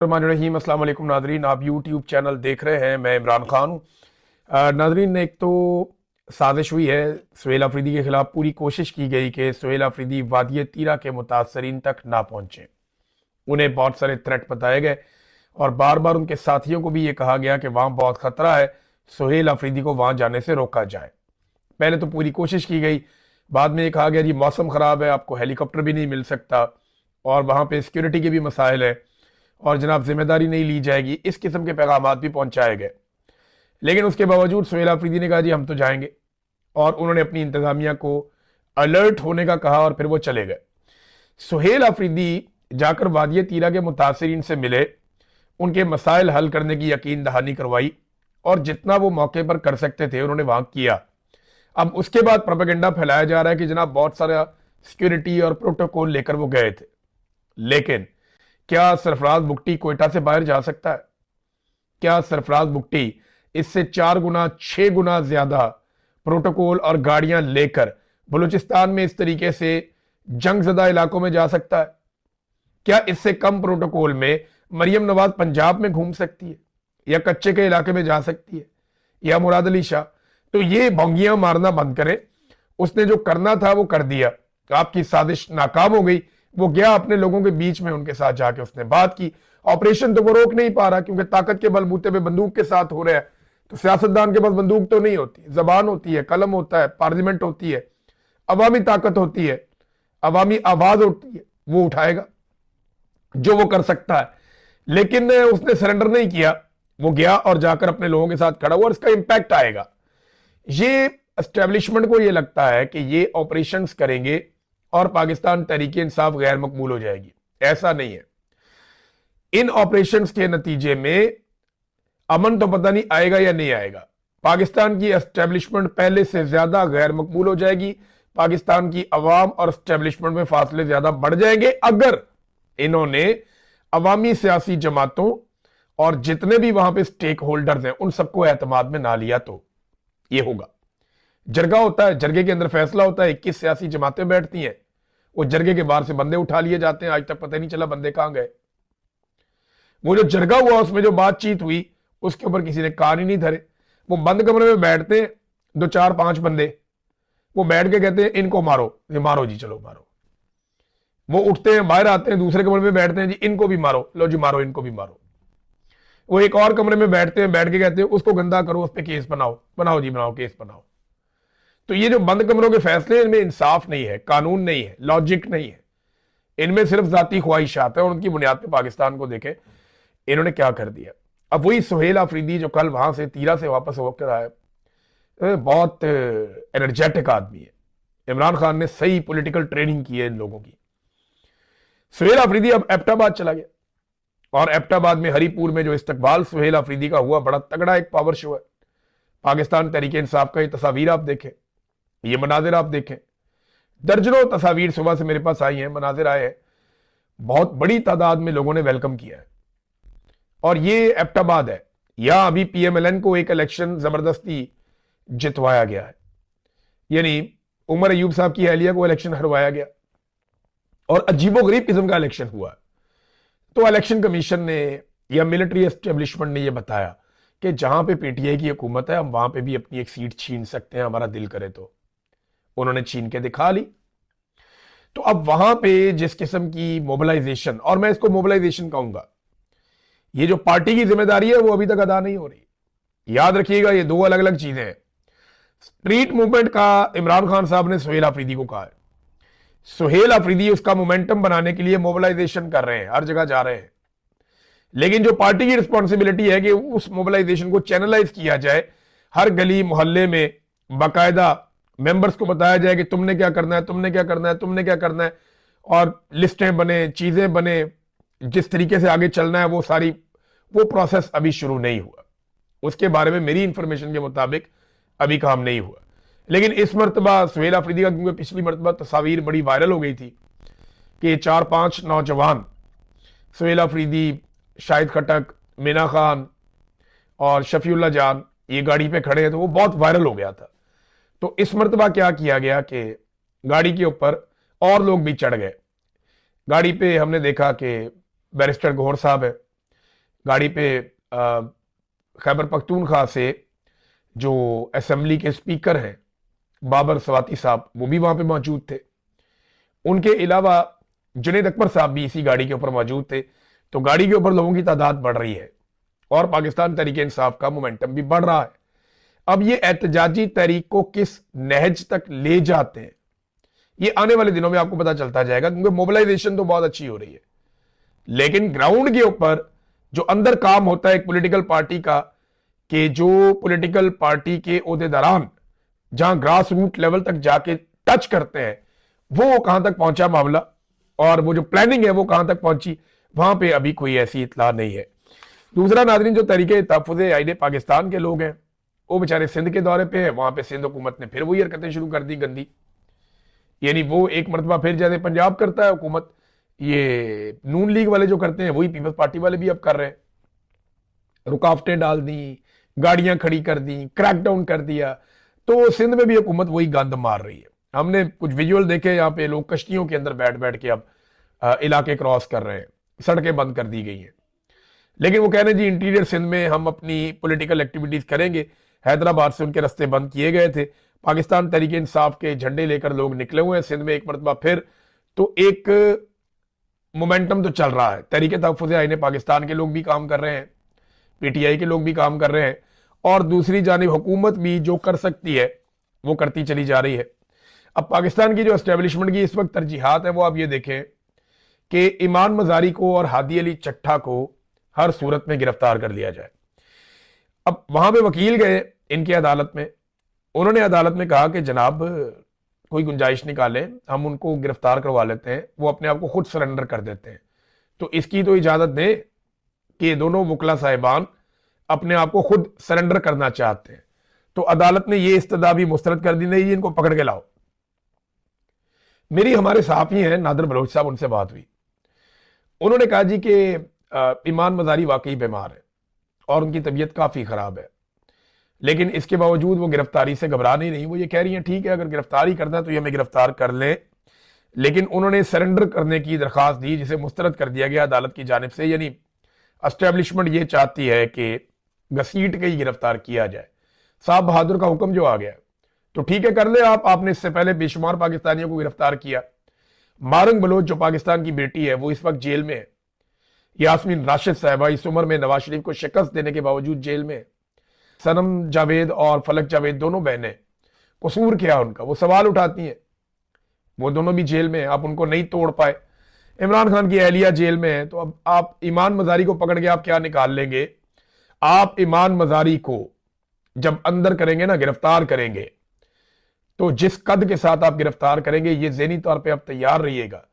रहीम अस्सलाम वालेकुम नादरीन, आप यूट्यूब चैनल देख रहे हैं। मैं इमरान खान हूँ। नादरीन, एक तो साजिश हुई है सुहेल अफरीदी के खिलाफ। पूरी कोशिश की गई कि सुहेल अफरीदी वादी तीरा के मुतासरीन तक ना पहुंचे। उन्हें बहुत सारे थ्रेट बताए गए और बार बार उनके साथियों को भी ये कहा गया कि वहां बहुत खतरा है, सुहेल अफरीदी को वहां जाने से रोका जाए। पहले तो पूरी कोशिश की गई, बाद में ये कहा गया जी मौसम खराब है, आपको हेलीकॉप्टर भी नहीं मिल सकता और वहां पे सिक्योरिटी के भी मसाइल है और जनाब जिम्मेदारी नहीं ली जाएगी। इस किस्म के पैगाम भी पहुंचाए गए। लेकिन उसके बावजूद सुहेल अफरीदी ने कहा जी हम तो जाएंगे, और उन्होंने अपनी इंतजामिया को अलर्ट होने का कहा और फिर वो चले गए। सुहेल अफरीदी जाकर वादी तीरा के मुतासरीन से मिले, उनके मसाइल हल करने की यकीन दहानी करवाई और जितना वो मौके पर कर सकते थे उन्होंने वहां किया। अब उसके बाद प्रोपेगेंडा फैलाया जा रहा है कि जनाब बहुत सारा सिक्योरिटी और प्रोटोकॉल लेकर वो गए थे। लेकिन क्या सरफराज बुगटी कोयटा से बाहर जा सकता है? क्या सरफराज बुगटी इससे 4 गुना 6 गुना ज्यादा प्रोटोकॉल और गाड़ियां लेकर बलूचिस्तान में इस तरीके से जंगजदा इलाकों में जा सकता है? क्या इससे कम प्रोटोकॉल में मरियम नवाज पंजाब में घूम सकती है, या कच्चे के इलाके में जा सकती है, या मुराद अली शाह? तो ये भोंगियां मारना बंद करें। उसने जो करना था वो कर दिया, आपकी साजिश नाकाम हो गई। वो गया अपने लोगों के बीच में, उनके साथ जाके उसने बात की। ऑपरेशन तो वो रोक नहीं पा रहा क्योंकि ताकत के बलबूते पे बंदूक के साथ हो रहा है। तो सियासतदान के पास बंदूक तो नहीं होती, जबान होती है, कलम होता है, पार्लियामेंट होती है, अवामी ताकत होती है, अवामी आवाज होती है। वो उठाएगा जो वो कर सकता है। लेकिन उसने सरेंडर नहीं किया, वो गया और जाकर अपने लोगों के साथ खड़ा हुआ और इसका इंपैक्ट आएगा। ये एस्टेब्लिशमेंट को ये लगता है कि ये ऑपरेशंस करेंगे और पाकिस्तान तहरीक इंसाफ गैर मकबूल हो जाएगी। ऐसा नहीं है। इन ऑपरेशंस के नतीजे में अमन तो पता नहीं आएगा या नहीं आएगा। पाकिस्तान की एस्टेब्लिशमेंट पहले से ज्यादा गैर मकबूल हो जाएगी। पाकिस्तान की अवाम और एस्टेब्लिशमेंट में फासले ज्यादा बढ़ जाएंगे अगर इन्होंने अवामी सियासी जमातों और जितने भी वहां पे स्टेक होल्डर्स हैं उन सबको एतमाद में ना लिया। तो ये होगा। जरगा होता है, जरगे के अंदर फैसला होता है, 21 सियासी जमातें बैठती हैं, वो जरगे के बाहर से बंदे उठा लिए जाते हैं। आज तक पता ही नहीं चला बंदे कहां गए। वो जो जरगा हुआ उसमें जो बातचीत हुई उसके ऊपर किसी ने कान ही नहीं धरे। वो बंद कमरे में बैठते हैं 2 4 5 बंदे, वो बैठ के कहते हैं इनको मारो, ये मारो जी, चलो मारो। वो उठते हैं, बाहर आते हैं, दूसरे कमरे में बैठते हैं, जी इनको भी मारो, लो जी मारो, इनको भी मारो। वो एक और कमरे में बैठते हैं, बैठ के कहते हैं उसको गंदा करो, उस पर केस बनाओ, बनाओ जी बनाओ, केस बनाओ। तो ये जो बंद कमरों के फैसले हैं, इनमें इंसाफ नहीं है, कानून नहीं है, लॉजिक नहीं है। इनमें सिर्फ जाती ख्वाहिशात है और उनकी बुनियाद पे पाकिस्तान को देखें इन्होंने क्या कर दिया। अब वही सुहेल अफरीदी जो कल वहां से तीरा से वापस होकर आया, बहुत एनर्जेटिक आदमी है। इमरान खान ने सही पॉलिटिकल ट्रेनिंग की है इन लोगों की। सुहेल अफरीदी अब एबटाबाद चला गया और एबटाबाद में हरीपुर में जो इस्तकबाल सुहेल अफरीदी का हुआ, बड़ा तगड़ा एक पावर शो है। पाकिस्तान तहरीक इंसाफ का ये तस्वीर आप देखें, ये मनाजिर आप देखें। दर्जनों तस्वीर सुबह से मेरे पास आई हैं, मनाजिर आए हैं। बहुत बड़ी तादाद में लोगों ने वेलकम किया है। और ये एबटाबाद है, यहां अभी पीएमएलएन को एक इलेक्शन जबरदस्ती जितवाया गया है। यानी उमर अयूब साहब की अहलिया को इलेक्शन हरवाया गया और अजीबोगरीब किस्म का इलेक्शन हुआ। तो इलेक्शन कमीशन ने या मिलिट्री एस्टेब्लिशमेंट ने यह बताया कि जहां पे पीटीआई की हुकूमत है हम वहां पे भी अपनी एक सीट छीन सकते हैं, हमारा दिल करे तो। उन्होंने छीन के दिखा ली। तो अब वहां पे जिस किस्म की मोबिलाइजेशन, और मैं इसको मोबिलाइजेशन कहूंगा, ये जो पार्टी की जिम्मेदारी है वो अभी तक अदा नहीं हो रही। याद रखिएगा ये 2 अलग अलग चीजें हैं। स्ट्रीट मूवमेंट का इमरान खान साहब ने सुहेल अफरीदी को कहा है। सुहेल अफरीदी उसका मोमेंटम बनाने के लिए मोबिलाइजेशन कर रहे हैं, हर जगह जा रहे हैं। लेकिन जो पार्टी की रिस्पॉन्सिबिलिटी है कि उस मोबिलाइजेशन को चैनलाइज किया जाए, हर गली मोहल्ले में बाकायदा मेंबर्स को बताया जाए कि तुमने क्या करना है, तुमने क्या करना है, तुमने क्या करना है, और लिस्टें बने, चीजें बने, जिस तरीके से आगे चलना है वो सारी, वो प्रोसेस अभी शुरू नहीं हुआ। उसके बारे में मेरी इंफॉर्मेशन के मुताबिक अभी काम नहीं हुआ। लेकिन इस मरतबा सुहेल अफरीदी का, क्योंकि पिछली मरतबा तस्वीर बड़ी वायरल हो गई थी कि 4-5 नौजवान सुहेल अफरीदी, शाहिद खटक, मीना खान और शफीउल्लाह जान ये गाड़ी पे खड़े हैं, तो वो बहुत वायरल हो गया था। तो इस मरतबा क्या किया गया कि गाड़ी के ऊपर और लोग भी चढ़ गए। गाड़ी पे हमने देखा कि बैरिस्टर गौहर साहब है, गाड़ी पे खैबर पख्तूनख्वा से जो असेंबली के स्पीकर हैं बाबर सवाती साहब, वो भी वहां पे मौजूद थे। उनके अलावा जुनैद अकबर साहब भी इसी गाड़ी के ऊपर मौजूद थे। तो गाड़ी के ऊपर लोगों की तादाद बढ़ रही है और पाकिस्तान तहरीक इंसाफ का मोमेंटम भी बढ़ रहा है। अब ये एहतजाजी तहरीक को किस नहज तक ले जाते हैं, ये आने वाले दिनों में आपको पता चलता जाएगा, क्योंकि मोबिलाइजेशन तो बहुत अच्छी हो रही है, लेकिन ग्राउंड के ऊपर जो अंदर काम होता है एक पॉलिटिकल पार्टी का, कि जो पॉलिटिकल पार्टी के ओहदेदारान जहां ग्रास रूट लेवल तक जाके टच करते हैं, वो कहां तक पहुंचा मामला, और वो जो प्लानिंग है वो कहां तक पहुंची, वहां पे अभी कोई ऐसी इतला नहीं है। दूसरा नाज़रीन, जो तरीके तहफ़्फ़ुज़ आईन पाकिस्तान के लोग हैं वो बेचारे सिंध के दौरे पे हैं। वहां पे सिंध हुकूमत ने फिर वही हरकतें शुरू कर दी गंदी, यानी वो एक मरतबा फिर जैसे पंजाब करता है हुकूमत, ये नून लीग वाले जो करते हैं वही पीपल्स पार्टी वाले भी अब कर रहे हैं। रुकावटें डाल दी, गाड़ियां खड़ी कर दी, क्रैकडाउन कर दिया, तो सिंध में भी हुकूमत वही गंद मार रही है। हमने कुछ विजुअल देखे, यहाँ पे लोग कश्तियों के अंदर बैठ बैठ के अब इलाके क्रॉस कर रहे हैं, सड़कें बंद कर दी गई हैं। लेकिन वो कह रहे हैं जी इंटीरियर सिंध में हम अपनी पॉलिटिकल एक्टिविटीज करेंगे। हैदराबाद से उनके रास्ते बंद किए गए थे, पाकिस्तान तहरीक इंसाफ के झंडे लेकर लोग निकले हुए हैं सिंध में एक मरतबा फिर। तो एक मोमेंटम तो चल रहा है, तहरीक तहफ़्फ़ुज़ आईन पाकिस्तान के लोग भी काम कर रहे हैं, पीटीआई के लोग भी काम कर रहे हैं, और दूसरी जानिब हुकूमत भी जो कर सकती है वो करती चली जा रही है। अब पाकिस्तान की जो एस्टेब्लिशमेंट की इस वक्त तरजीहात है वो आप ये देखें कि ईमान मजारी को और हादी अली चट्टा को हर सूरत में गिरफ्तार कर लिया जाए। अब वहां पे वकील गए इनकी अदालत में, उन्होंने अदालत में कहा कि जनाब कोई गुंजाइश निकालें, हम उनको गिरफ्तार करवा लेते हैं, वो अपने आप को खुद सरेंडर कर देते हैं, तो इसकी तो इजाजत दें कि दोनों वकला साहिबान अपने आप को खुद सरेंडर करना चाहते हैं। तो अदालत ने ये इस्तदा भी मुस्तरद कर दी, नहीं इनको पकड़ के लाओ। मेरी हमारे सहाफी हैं नादिर बलोच साहब, उनसे बात हुई, उन्होंने कहा जी कि ईमान मजारी वाकई बीमार है और उनकी तबीयत काफ़ी ख़राब है, लेकिन इसके बावजूद वो गिरफ्तारी से घबरा नहीं रही। वो ये कह रही हैं ठीक है अगर गिरफ्तारी करना है तो ये हमें गिरफ्तार कर लें, लेकिन उन्होंने सरेंडर करने की दरख्वास्त दी जिसे मुस्तरद कर दिया गया अदालत की जानिब से। यानी एस्टेब्लिशमेंट ये चाहती है कि घसीट के ही गिरफ्तार किया जाए। साहब बहादुर का हुक्म जो आ गया तो ठीक है कर ले आप, आपने इससे पहले बेशुमार पाकिस्तानियों को गिरफ्तार किया। मारंग बलोच जो पाकिस्तान की बेटी है वो इस वक्त जेल में है। यास्मीन राशिद साहिबा इस उम्र में नवाज शरीफ को शिकस्त देने के बावजूद जेल में है। सनम जावेद और फलक जावेद दोनों बहनें, कसूर क्या उनका, वो सवाल उठाती हैं, वो दोनों भी जेल में है, आप उनको नहीं तोड़ पाए। इमरान खान की अहलिया जेल में है, तो अब आप ईमान मजारी को पकड़ के आप क्या निकाल लेंगे। आप ईमान मजारी को जब अंदर करेंगे ना, गिरफ्तार करेंगे, तो जिस कद के साथ आप गिरफ्तार करेंगे ये ज़हनी तौर पे आप तैयार रहिएगा,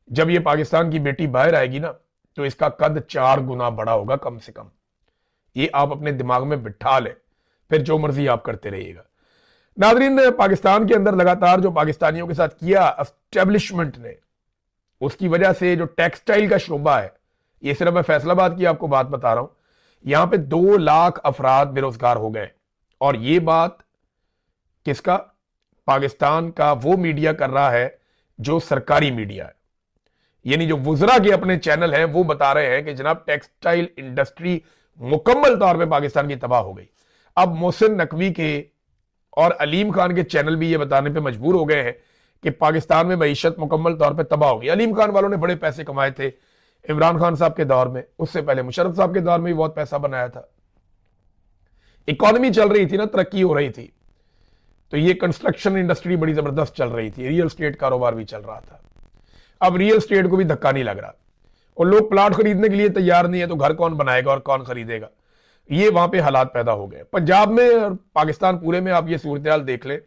जब ये पाकिस्तान की बेटी बाहर आएगी ना तो इसका कद 4 गुना बड़ा होगा कम से कम। ये आप अपने दिमाग में बिठा लें, फिर जो मर्जी आप करते रहिएगा। नाज़रीन, पाकिस्तान के अंदर लगातार जो पाकिस्तानियों के साथ किया एस्टेब्लिशमेंट ने, उसकी वजह से जो टेक्सटाइल का शोबा है, ये सिर्फ मैं फैसलाबाद की आपको बात बता रहा हूं, यहां पे 2 लाख अफराद बेरोजगार हो गए। और ये बात किसका, पाकिस्तान का वो मीडिया कर रहा है जो सरकारी मीडिया है, यानी जो वुजरा के अपने चैनल हैं वो बता रहे हैं कि जनाब टेक्सटाइल इंडस्ट्री मुकम्मल तौर पे पाकिस्तान की तबाह हो गई। अब मोहसिन नकवी के और अलीम खान के चैनल भी ये बताने पे मजबूर हो गए हैं कि पाकिस्तान में मईशत मुकम्मल तौर पे तबाह हो गई। अलीम खान वालों ने बड़े पैसे कमाए थे इमरान खान साहब के दौर में, उससे पहले मुशर्रफ साहब के दौर में भी बहुत पैसा बनाया था, इकॉनमी चल रही थी ना, तरक्की हो रही थी, तो ये कंस्ट्रक्शन इंडस्ट्री बड़ी जबरदस्त चल रही थी, रियल स्टेट कारोबार भी चल रहा था। अब रियल स्टेट को भी धक्का नहीं लग रहा और लोग प्लाट खरीदने के लिए तैयार नहीं है, तो घर कौन बनाएगा और कौन खरीदेगा, ये वहां पे हालात पैदा हो गए। पंजाब में और पाकिस्तान पूरे में आप ये सूरत देख लें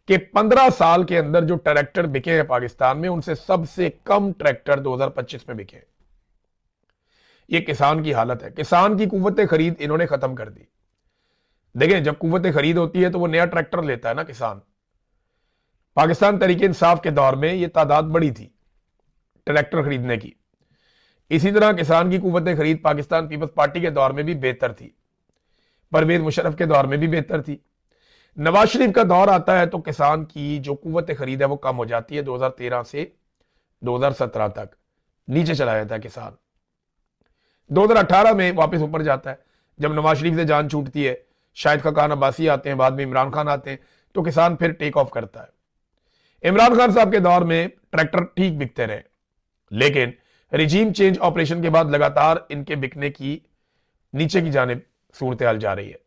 कि 15 साल के अंदर जो ट्रैक्टर बिके हैं पाकिस्तान में, उनसे सबसे कम ट्रैक्टर 2025 में बिके। ये किसान की हालत है, किसान की कुव्वत खरीद इन्होंने खत्म कर दी। देखें जब कुव्वत खरीद होती है तो वो नया ट्रैक्टर लेता है ना किसान। पाकिस्तान तहरीक इंसाफ के दौर में ये तादाद बड़ी थी ट्रैक्टर खरीदने की। इसी तरह किसान की कुव्वत खरीद पाकिस्तान पीपल्स पार्टी के दौर में भी बेहतर थी, परवेज मुशर्रफ के दौर में भी बेहतर थी। नवाज शरीफ का दौर आता है तो किसान की जो कुव्वत खरीद है वो कम हो जाती है। 2013 से 2017 तक नीचे चला जाता है किसान। 2018 में वापस ऊपर जाता है, जब नवाज शरीफ से जान छूटती है, शाहिद खान अब्बासी आते हैं, बाद में इमरान खान आते हैं, तो किसान फिर टेक ऑफ करता है। इमरान खान साहब के दौर में ट्रैक्टर ठीक बिकते रहे, लेकिन रिजीम चेंज ऑपरेशन के बाद लगातार इनके बिकने की नीचे की जानिब सूरत हाल जा रही है।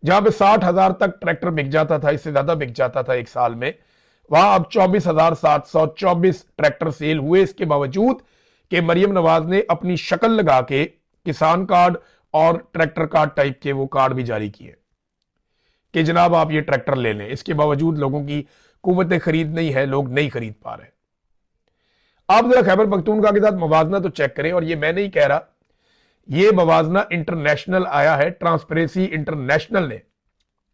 जहां पे 60,000 तक ट्रैक्टर बिक जाता था, इससे ज्यादा बिक जाता था एक साल में, वहां अब 24,724 ट्रैक्टर सेल हुए। इसके बावजूद कि मरियम नवाज ने अपनी शक्ल लगा के किसान कार्ड और ट्रैक्टर कार्ड टाइप के वो कार्ड भी जारी किए कि जनाब आप ये ट्रैक्टर ले लें। इसके बावजूद लोगों की कुव्वत खरीद नहीं है, लोग नहीं खरीद पा रहे। आप जरा खैबर पख्तूनख्वा के साथ मवाजना तो चेक करें, और ये मैं नहीं कह रहा, ये मवाजना इंटरनेशनल आया है, ट्रांसपेरेंसी इंटरनेशनल ने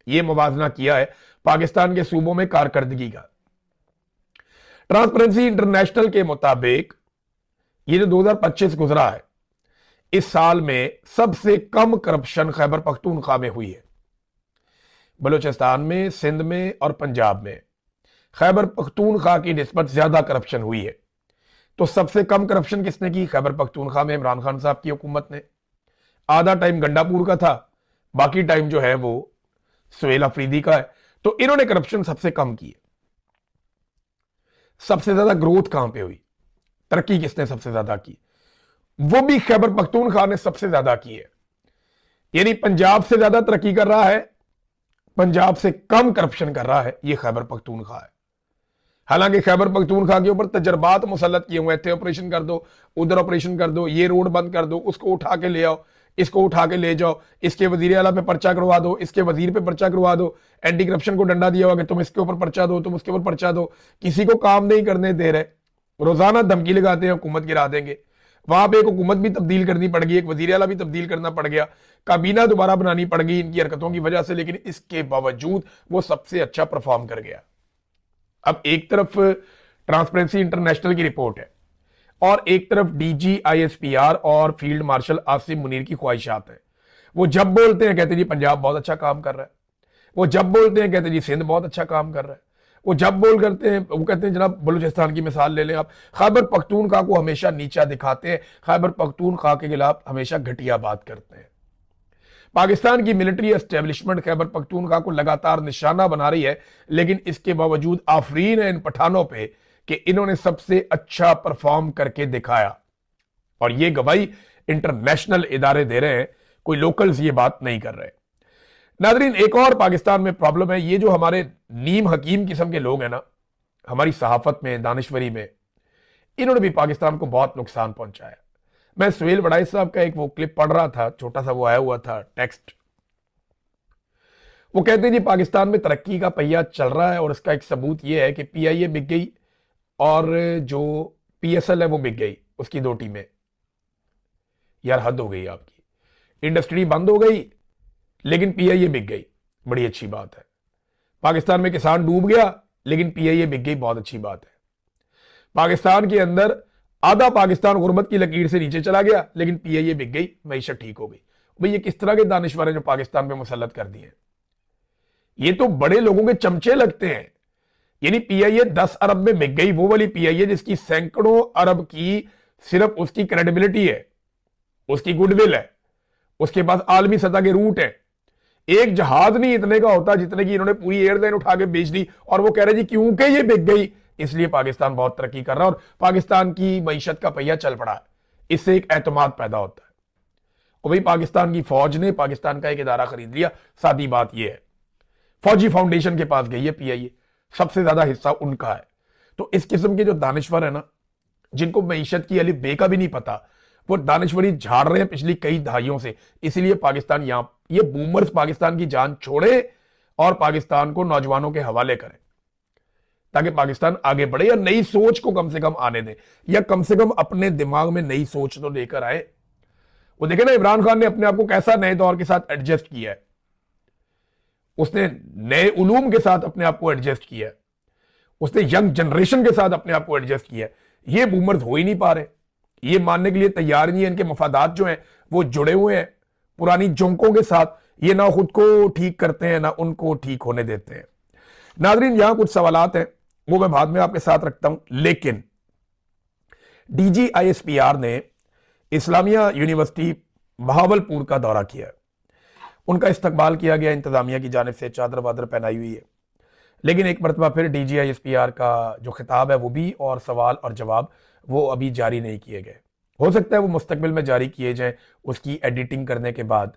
ये मवाजना किया है पाकिस्तान के सूबों में कारकर्दगी का। ट्रांसपेरेंसी इंटरनेशनल के मुताबिक ये जो 2025 गुजरा है, इस साल में सबसे कम करप्शन खैबर पख्तूनख्वा में हुई है। बलूचिस्तान में, सिंध में और पंजाब में खैबर पख्तूनख्वा की निस्बत ज्यादा करप्शन हुई है। तो सबसे कम करप्शन किसने की? खैबर पख्तूनख्वा में इमरान खान साहब की हुकूमत ने। आधा टाइम गंडापुर का था, बाकी टाइम जो है वो सुहेल अफरीदी का है। तो इन्होंने करप्शन सबसे कम की है। सबसे ज्यादा ग्रोथ कहां पे हुई, तरक्की किसने सबसे ज्यादा की? वो भी खैबर पख्तूनख्वा ने सबसे ज्यादा की है। यानी पंजाब से ज्यादा तरक्की कर रहा है, पंजाब से कम करप्शन कर रहा है, ये खैबर पख्तूनख्वा है। हालांकि खैबर पख्तूनख्वा के ऊपर तजर्बात मुसल्लत किए हुए थे, ऑपरेशन कर दो, उधर ऑपरेशन कर दो, ये रोड बंद कर दो, उसको उठा के ले आओ, इसको उठा के ले जाओ, इसके वजीर आला पे पर्चा करवा दो, इसके वजीर पे पर्चा करवा दो, एंटी करप्शन को डंडा दिया हुआ कि तुम इसके ऊपर पर्चा दो, तुम उसके ऊपर पर्चा दो। किसी को काम नहीं करने दे रहे, रोजाना धमकी लगाते हैं हुकूमत गिरा देंगे। वहां पे एक हुकूमत भी तब्दील करनी पड़ गई, एक वजीर आला भी तब्दील करना पड़ गया, काबीना दोबारा बनानी पड़ गई इनकी हरकतों की वजह से, लेकिन इसके बावजूद वो सबसे अच्छा परफॉर्म कर गया। अब एक तरफ ट्रांसपेरेंसी इंटरनेशनल की रिपोर्ट है और एक तरफ DGISPR और फील्ड मार्शल आसिम मुनीर की ख्वाहिशात है। वो जब बोलते हैं कहते जी पंजाब बहुत अच्छा काम कर रहा है, वो जब बोलते हैं कहते जी सिंध बहुत अच्छा काम कर रहा है, वो जब बोल करते हैं वो कहते हैं जनाब बलूचिस्तान की मिसाल ले लें आप, खैबर पख्तूनख्वा को हमेशा नीचा दिखाते हैं, खैबर पख्तूनख्वा के खिलाफ हमेशा घटिया बात करते हैं। पाकिस्तान की मिलिट्री एस्टेब्लिशमेंट खैबर पख्तूनख्वा को लगातार निशाना बना रही है, लेकिन इसके बावजूद आफरीन है इन पठानों पे कि इन्होंने सबसे अच्छा परफॉर्म करके दिखाया। और ये गवाही इंटरनेशनल इदारे दे रहे हैं, कोई लोकल्स ये बात नहीं कर रहे। नाजरीन, एक और पाकिस्तान में प्रॉब्लम है, ये जो हमारे नीम हकीम किस्म के लोग हैं ना, हमारी सहाफत में, दानिश्वरी में, इन्होंने भी पाकिस्तान को बहुत नुकसान पहुंचाया। मैं सुहेल वड़ाई साहब का एक वो क्लिप पढ़ रहा था, छोटा सा वो आया हुआ था टेक्स्ट। वो कहते हैं जी पाकिस्तान में तरक्की का पहिया चल रहा है और इसका एक सबूत ये है कि PIA बिक गई और जो PSL है वो बिक गई, उसकी 2 टीमें। यार हद हो गई आपकी, इंडस्ट्री बंद हो गई लेकिन PIA बिक गई, बड़ी अच्छी बात है। पाकिस्तान में किसान डूब गया लेकिन PIA बिक गई, बहुत अच्छी बात है। पाकिस्तान के अंदर आधा पाकिस्तान गुर्बत की लकीर से नीचे चला गया लेकिन PIA बिक गई, मईशत ठीक हो गई। भाई ये किस तरह के दानिश्वर हैं जो पाकिस्तान पे मुसल्लत कर दिए? ये तो बड़े लोगों के चमचे लगते हैं। यानी PIA 10 अरब में बिक गई, वो वाली PIA जिसकी सैकड़ों अरब की सिर्फ उसकी क्रेडिबिलिटी है, उसकी गुडविल है, उसके पास आलमी सतह के रूट है। एक जहाज नहीं इतने का होता जितने की इन्होंने पूरी एयरलाइन उठा के बेच दी, और वो कह रहे जी क्योंकि ये बिक गई इसलिए पाकिस्तान बहुत तरक्की कर रहा है और पाकिस्तान की मईशत का पहिया चल पड़ा है। इससे एक एतमाद पैदा होता है। और भाई पाकिस्तान की फौज ने पाकिस्तान का एक इदारा खरीद लिया, सादी बात यह है, फौजी फाउंडेशन के पास गई है PIA, सबसे ज्यादा हिस्सा उनका है। तो इस किस्म के जो दानिश्वर है ना, जिनको मईशत की अलिफ बे का भी नहीं पता, वो दानिश्वरी झाड़ रहे हैं पिछली कई दहाइयों से। इसीलिए पाकिस्तान यहां, ये बूमर्स पाकिस्तान की जान छोड़े और पाकिस्तान को नौजवानों के हवाले करें ताकि पाकिस्तान आगे बढ़े, या नई सोच को कम से कम आने दें, या कम से कम अपने दिमाग में नई सोच तो लेकर आए। वो देखे ना इमरान खान ने अपने आप को कैसा नए दौर के साथ एडजस्ट किया है, उसने नए उलूम के साथ अपने आप को एडजस्ट किया है, उसने यंग जनरेशन के साथ अपने आप को एडजस्ट किया है। ये बूमर्स हो ही नहीं पा रहे, ये मानने के लिए तैयार नहीं है। इनके मफादात जो हैं वो जुड़े हुए हैं पुरानी जोंकों के साथ, ये ना खुद को ठीक करते हैं ना उनको ठीक होने देते हैं। नाजरीन, यहां कुछ सवालात हैं, वो मैं बाद में आपके साथ रखता हूं, लेकिन DGISPR ने इस्लामिया यूनिवर्सिटी बहावलपुर का दौरा किया है। उनका इस्तकबाल किया गया इंतजामिया की जानिब से, चादर वादर पहनाई हुई है। लेकिन एक मरतबा फिर DGISPR का जो खिताब है वो भी, और सवाल और जवाब वो अभी जारी नहीं किए गए। हो सकता है वो मुस्तकबिल में जारी किए जाएं उसकी एडिटिंग करने के बाद।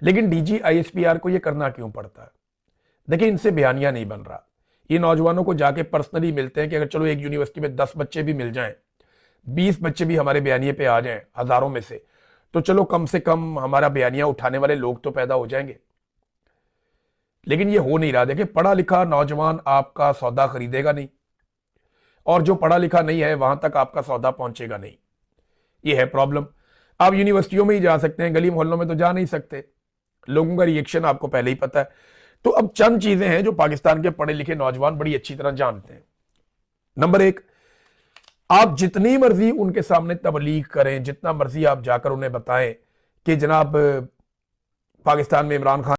लेकिन DGISPR को ये करना क्यों पड़ता है? देखिए, इनसे बयानिया नहीं बन रहा। ये नौजवानों को जाके पर्सनली मिलते हैं कि अगर चलो एक यूनिवर्सिटी में 10 बच्चे भी मिल जाएं, 20 बच्चे भी हमारे बयानिए पे आ जाएं हजारों में से कम हमारा बयानिया उठाने वाले लोग तो पैदा हो जाएंगे। लेकिन ये हो नहीं रहा। देखिए, पढ़ा लिखा नौजवान आपका सौदा खरीदेगा नहीं, और जो पढ़ा लिखा नहीं है वहां तक आपका सौदा पहुंचेगा नहीं। ये है प्रॉब्लम। आप यूनिवर्सिटियों में ही जा सकते हैं, गली मोहल्लों में तो जा नहीं सकते। लोगों का रिएक्शन आपको पहले ही पता है। तो अब चंद चीजें हैं जो पाकिस्तान के पढ़े लिखे नौजवान बड़ी अच्छी तरह जानते हैं। नंबर एक, आप जितनी मर्जी उनके सामने तबलीग करें, जितना मर्जी आप जाकर उन्हें बताएं कि जनाब पाकिस्तान में इमरान खान